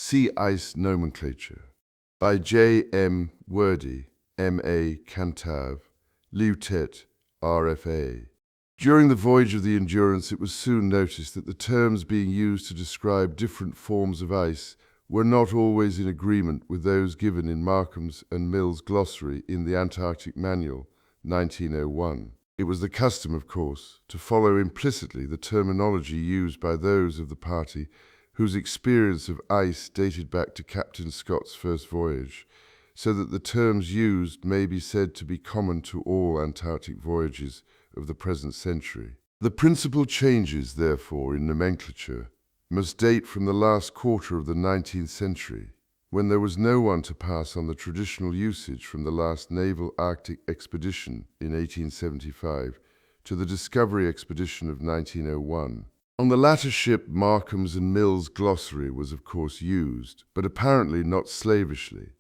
Sea Ice Nomenclature by J. M. Wordy, M.A. Cantav, Lieutenant, RFA. During the voyage of the Endurance, it was soon noticed that the terms being used to describe different forms of ice were not always in agreement with those given in Markham's and Mill's glossary in the Antarctic Manual, 1901. It was the custom, of course, to follow implicitly the terminology used by those of the party whose experience of ice dated back to Captain Scott's first voyage, so that the terms used may be said to be common to all Antarctic voyages of the present century. The principal changes, therefore, in nomenclature must date from the last quarter of the 19th century, when there was no one to pass on the traditional usage from the last naval Arctic expedition in 1875 to the Discovery expedition of 1901. On the latter ship, Markham's and Mill's glossary was of course used, but apparently not slavishly.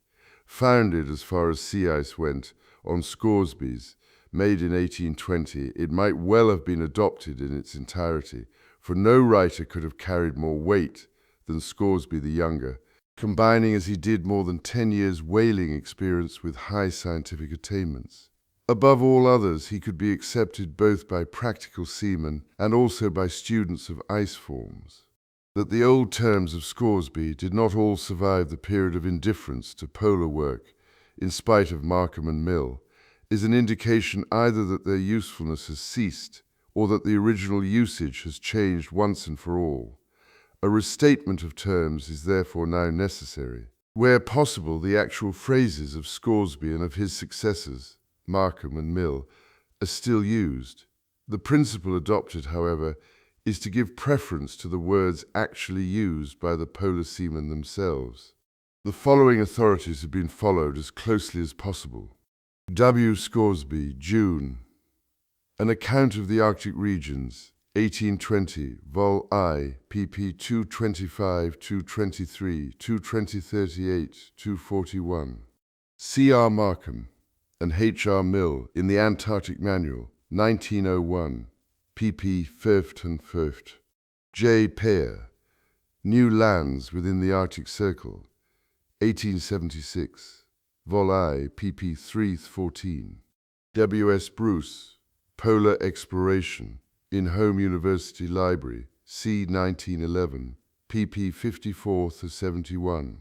Founded, as far as sea ice went, on Scoresby's, made in 1820, it might well have been adopted in its entirety, for no writer could have carried more weight than Scoresby the younger, combining as he did more than 10 years' whaling experience with high scientific attainments. Above all others, he could be accepted both by practical seamen and also by students of ice forms. That the old terms of Scoresby did not all survive the period of indifference to polar work, in spite of Markham and Mill, is an indication either that their usefulness has ceased or that the original usage has changed once and for all. A restatement of terms is therefore now necessary. Where possible, the actual phrases of Scoresby and of his successors, Markham and Mill, are still used. The principle adopted, however, is to give preference to the words actually used by the polar seamen themselves. The following authorities have been followed as closely as possible. W. Scoresby, June. An Account of the Arctic Regions, 1820, Vol I, pp. 225, 223, 238, 241. C. R. Markham and H. R. Mill in the Antarctic Manual, 1901, pp. 5 J. Peyer, New Lands Within the Arctic Circle, 1876, Vol I, pp. 3-14. W. S. Bruce, Polar Exploration, in Home University Library, C. 1911, pp. 54-71.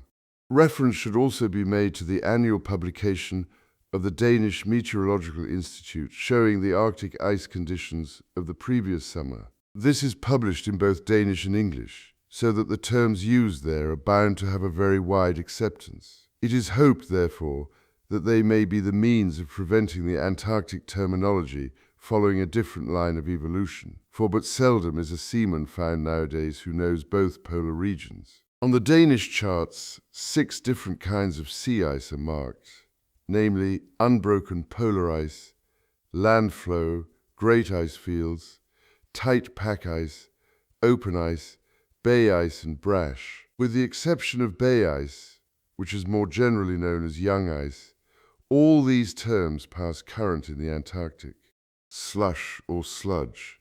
Reference should also be made to the annual publication of the Danish Meteorological Institute showing the Arctic ice conditions of the previous summer. This is published in both Danish and English, so that the terms used there are bound to have a very wide acceptance. It is hoped, therefore, that they may be the means of preventing the Antarctic terminology following a different line of evolution, for but seldom is a seaman found nowadays who knows both polar regions. On the Danish charts, 6 different kinds of sea ice are marked, namely unbroken polar ice, land flow, great ice fields, tight pack ice, open ice, bay ice and brash. With the exception of bay ice, which is more generally known as young ice, all these terms pass current in the Antarctic. Slush or sludge.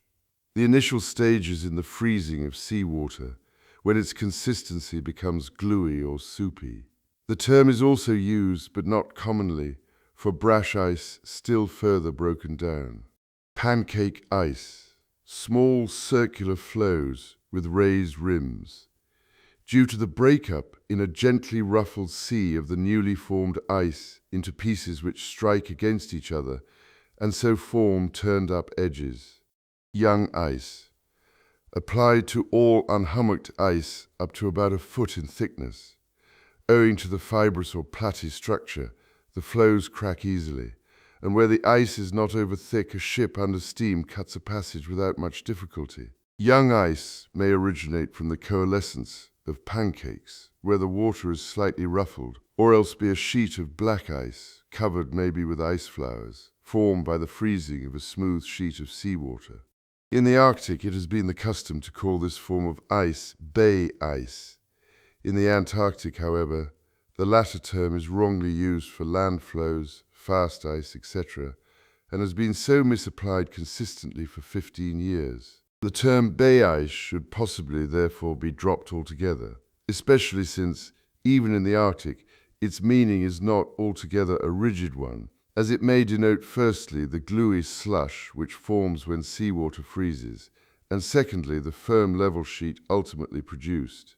The initial stages in the freezing of seawater, when its consistency becomes gluey or soupy. The term is also used, but not commonly, for brash ice still further broken down. Pancake ice. Small circular flows with raised rims. Due to the breakup in a gently ruffled sea of the newly formed ice into pieces which strike against each other and so form turned-up edges. Young ice. Applied to all unhummocked ice up to about a foot in thickness. Owing to the fibrous or platy structure, the flows crack easily, and where the ice is not over thick, a ship under steam cuts a passage without much difficulty. Young ice may originate from the coalescence of pancakes, where the water is slightly ruffled, or else be a sheet of black ice, covered maybe with ice flowers, formed by the freezing of a smooth sheet of seawater. In the Arctic, it has been the custom to call this form of ice bay ice. In the Antarctic, however, the latter term is wrongly used for land flows, fast ice, etc., and has been so misapplied consistently for 15 years. The term bay ice should possibly therefore be dropped altogether, especially since, even in the Arctic, its meaning is not altogether a rigid one, as it may denote firstly the gluey slush which forms when seawater freezes, and secondly the firm level sheet ultimately produced.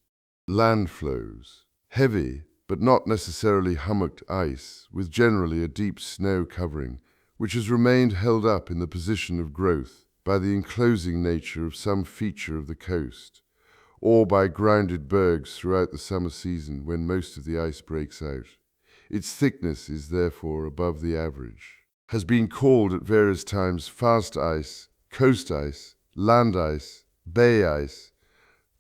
Land flows. Heavy, but not necessarily hummocked ice, with generally a deep snow covering, which has remained held up in the position of growth by the enclosing nature of some feature of the coast, or by grounded bergs throughout the summer season when most of the ice breaks out. Its thickness is therefore above the average. Has been called at various times fast ice, coast ice, land ice, bay ice,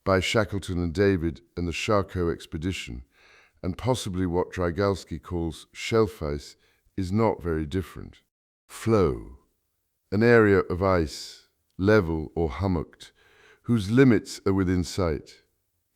by Shackleton and David and the Charcot expedition, and possibly what Drygalski calls shelf ice is not very different. Flow. An area of ice, level or hummocked, whose limits are within sight,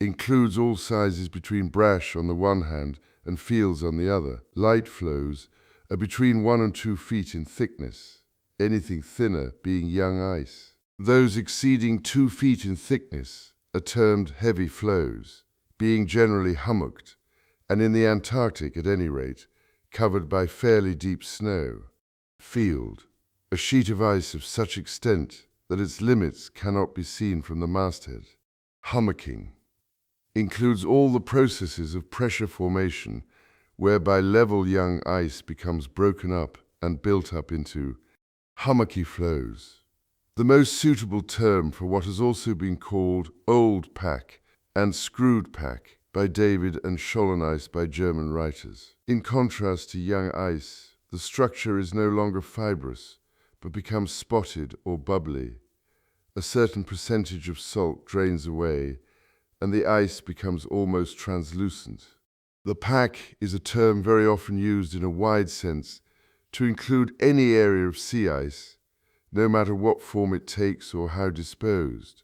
includes all sizes between brash on the one hand and fields on the other. Light flows are between 1 and 2 feet in thickness, anything thinner being young ice. Those exceeding 2 feet in thickness are termed heavy flows, being generally hummocked, and in the Antarctic at any rate, covered by fairly deep snow. Field. A sheet of ice of such extent that its limits cannot be seen from the masthead. Hummocking includes all the processes of pressure formation whereby level young ice becomes broken up and built up into hummocky flows. The most suitable term for what has also been called old pack and screwed pack by David and Schollen ice by German writers. In contrast to young ice, the structure is no longer fibrous, but becomes spotted or bubbly. A certain percentage of salt drains away, and the ice becomes almost translucent. The pack is a term very often used in a wide sense to include any area of sea ice, no matter what form it takes or how disposed.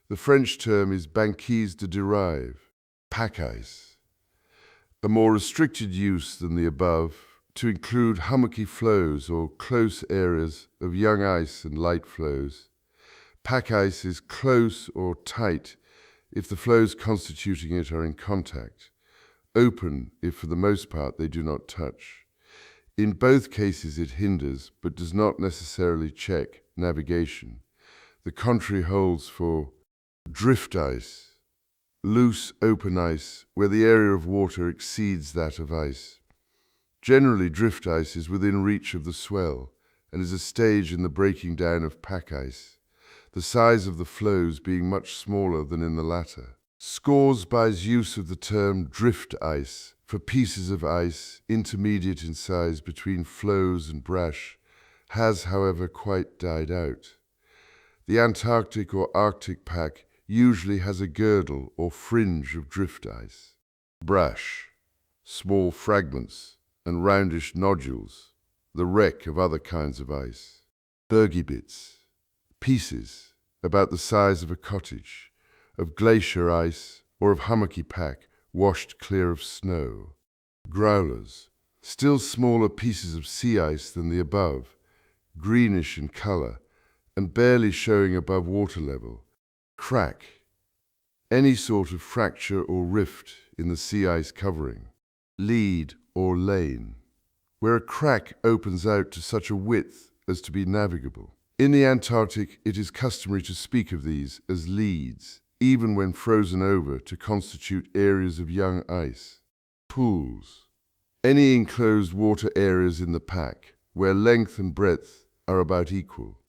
The French term is banquise de derive, pack ice. A more restricted use than the above, to include hummocky flows or close areas of young ice and light flows. Pack ice is close or tight if the flows constituting it are in contact, open if for the most part they do not touch. In both cases it hinders, but does not necessarily check, navigation. The contrary holds for drift ice, loose open ice where the area of water exceeds that of ice. Generally, drift ice is within reach of the swell and is a stage in the breaking down of pack ice, the size of the flows being much smaller than in the latter. Scores buys use of the term drift ice for pieces of ice intermediate in size between floes and brash has, however, quite died out. The Antarctic or Arctic pack usually has a girdle or fringe of drift ice. Brash, small fragments and roundish nodules, the wreck of other kinds of ice. Bergy bits, pieces about the size of a cottage, of glacier ice or of hummocky pack washed clear of snow. Growlers, still smaller pieces of sea ice than the above, greenish in color and barely showing above water level. Crack, any sort of fracture or rift in the sea ice covering. Lead or lane, where a crack opens out to such a width as to be navigable. In the Antarctic, it is customary to speak of these as leads, even when frozen over to constitute areas of young ice. Pools, any enclosed water areas in the pack, where length and breadth are about equal.